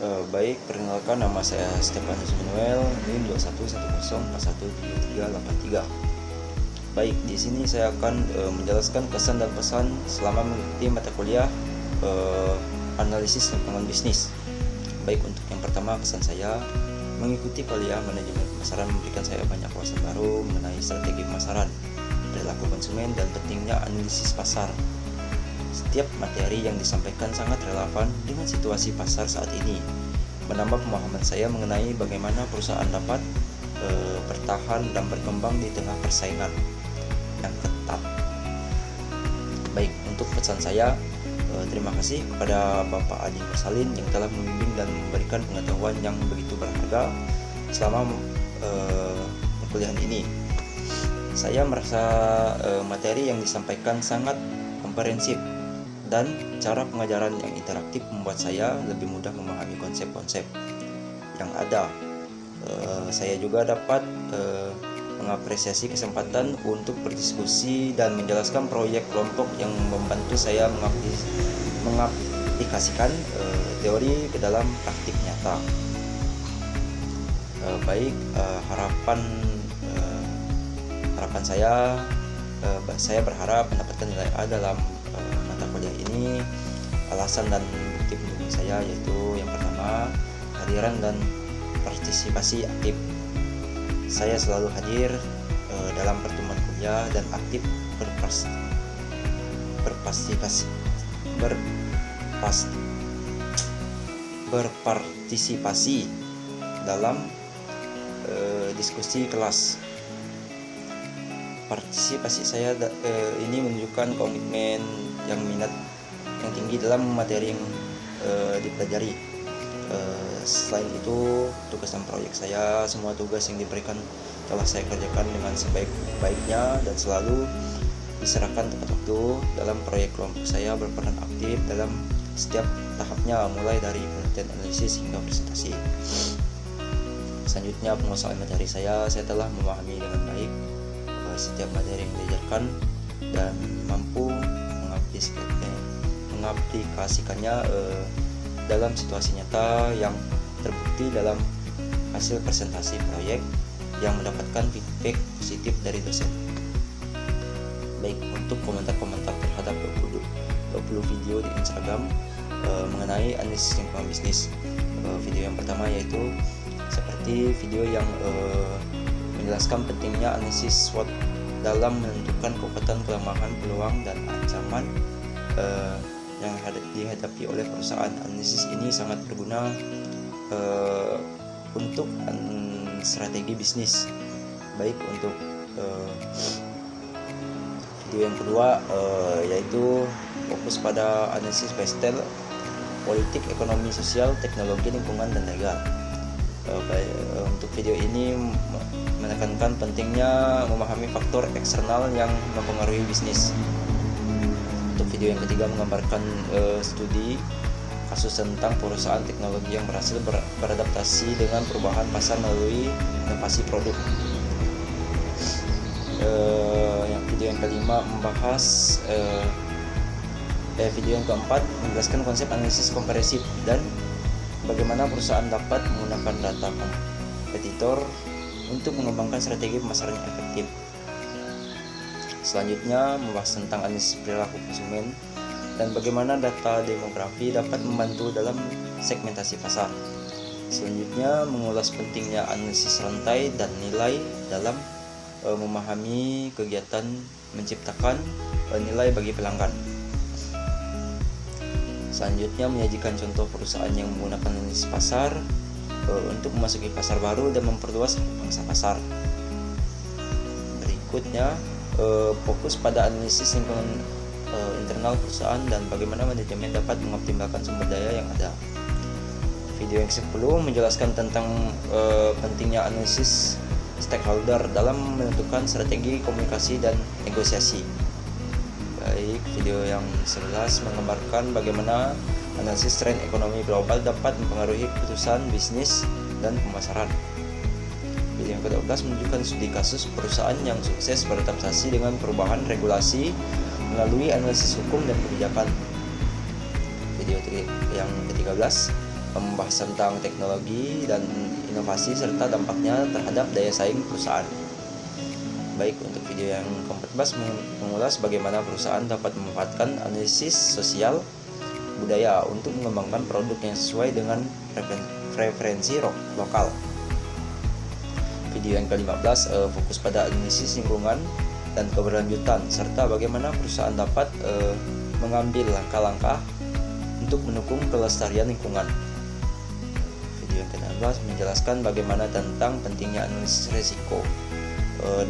Baik, perkenalkan nama saya Stefanus Manuel, NIM 2110417383. Baik, di sini saya akan menjelaskan kesan dan pesan selama mengikuti mata kuliah analisis lingkungan bisnis. Baik, untuk yang pertama, kesan saya mengikuti kuliah manajemen pemasaran memberikan saya banyak wawasan baru mengenai strategi pemasaran, perilaku konsumen, dan pentingnya analisis pasar. Setiap materi yang disampaikan sangat relevan dengan situasi pasar saat ini, menambah pemahaman saya mengenai bagaimana perusahaan dapat bertahan dan berkembang di tengah persaingan yang ketat. Baik, untuk pesan saya, terima kasih kepada Bapak Adi Mursalin yang telah membimbing dan memberikan pengetahuan yang begitu berharga selama perkuliahan ini. Saya merasa materi yang disampaikan sangat komprehensif dan cara pengajaran yang interaktif membuat saya lebih mudah memahami konsep-konsep yang ada. Saya juga dapat mengapresiasi kesempatan untuk berdiskusi dan menjelaskan proyek kelompok yang membantu saya mengaplikasikan teori ke dalam praktik nyata. Baik, harapan saya berharap mendapatkan nilai A dalam mata kuliah ini. Alasan dan bukti pendukung saya yaitu yang pertama, kehadiran dan partisipasi aktif. Saya selalu hadir dalam pertemuan kuliah dan aktif berpartisipasi dalam diskusi kelas. Partisipasi saya ini menunjukkan komitmen yang minat yang tinggi dalam materi yang dipelajari. Selain itu, tugas dan proyek saya, semua tugas yang diberikan telah saya kerjakan dengan sebaik-baiknya dan selalu diserahkan tepat waktu. Dalam proyek kelompok saya berperan aktif dalam setiap tahapnya, mulai dari penelitian, analisis hingga presentasi. Selanjutnya, penguasaan materi saya telah memahami dengan baik setiap materi yang diajarkan dan mampu mengaplikasikannya dalam situasi nyata yang terbukti dalam hasil presentasi proyek yang mendapatkan feedback positif dari dosen. Baik, untuk komentar-komentar terhadap 20 video di Instagram mengenai analisis lingkungan bisnis. Video yang pertama yaitu seperti video yang menjelaskan pentingnya analisis SWOT dalam menentukan kekuatan, kelemahan, peluang, dan ancaman yang dihadapi oleh perusahaan. Analisis ini sangat berguna untuk strategi bisnis. Baik, untuk video yang kedua yaitu fokus pada analisis PSTEL, politik, ekonomi, sosial, teknologi, lingkungan, dan legal. Untuk video ini menekankan pentingnya memahami faktor eksternal yang mempengaruhi bisnis. Untuk video yang ketiga menggambarkan studi kasus tentang perusahaan teknologi yang berhasil beradaptasi dengan perubahan pasar melalui inovasi produk. Video yang kelima membahas video yang keempat menjelaskan konsep analisis komprehensif dan bagaimana perusahaan dapat menggunakan data kompetitor untuk mengembangkan strategi pemasaran yang efektif. Selanjutnya membahas tentang analisis perilaku konsumen dan bagaimana data demografi dapat membantu dalam segmentasi pasar. Selanjutnya mengulas pentingnya analisis rantai dan nilai dalam memahami kegiatan menciptakan nilai bagi pelanggan. Selanjutnya menyajikan contoh perusahaan yang menggunakan analisis pasar untuk memasuki pasar baru dan memperluas pangsa pasar. Berikutnya fokus pada analisis lingkungan internal perusahaan dan bagaimana manajemen dapat mengoptimalkan sumber daya yang ada. Video yang ke-10 menjelaskan tentang pentingnya analisis stakeholder dalam menentukan strategi komunikasi dan negosiasi. Baik, video yang 11 menggambarkan bagaimana analisis tren ekonomi global dapat mempengaruhi keputusan bisnis dan pemasaran. Video yang ke-12 menunjukkan studi kasus perusahaan yang sukses beradaptasi dengan perubahan regulasi melalui analisis hukum dan kebijakan. Video yang ke-13 membahas tentang teknologi dan inovasi serta dampaknya terhadap daya saing perusahaan. Baik, untuk video yang ke-14 mengulas bagaimana perusahaan dapat memanfaatkan analisis sosial budaya untuk mengembangkan produk yang sesuai dengan preferensi lokal. Video yang ke-15 fokus pada analisis lingkungan dan keberlanjutan serta bagaimana perusahaan dapat mengambil langkah-langkah untuk mendukung kelestarian lingkungan. Video yang ke-16 menjelaskan bagaimana tentang pentingnya analisis risiko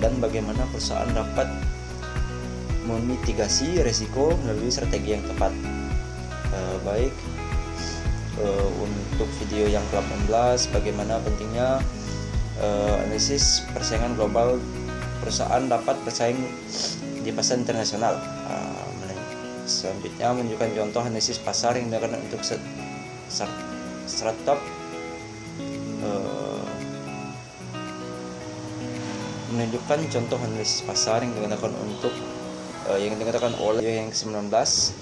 dan bagaimana perusahaan dapat memitigasi risiko melalui strategi yang tepat. Baik, untuk video yang ke-18 bagaimana pentingnya analisis persaingan global perusahaan dapat bersaing di pasar internasional. Selanjutnya menunjukkan contoh analisis pasar yang digunakan untuk startup. Menunjukkan contoh analisis pasar yang digunakan untuk yang digunakan oleh yang ke-19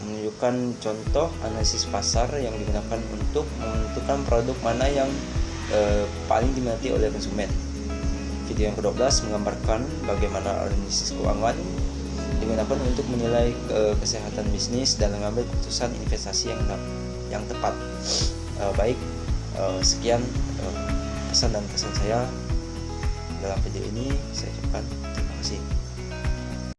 menunjukkan contoh analisis pasar yang digunakan untuk menentukan produk mana yang paling diminati oleh konsumen. Video yang ke-12 menggambarkan bagaimana analisis keuangan digunakan untuk menilai kesehatan bisnis dan mengambil keputusan investasi yang tepat. Baik, sekian pesan dan kesan saya dalam video ini. Saya ucapkan terima kasih.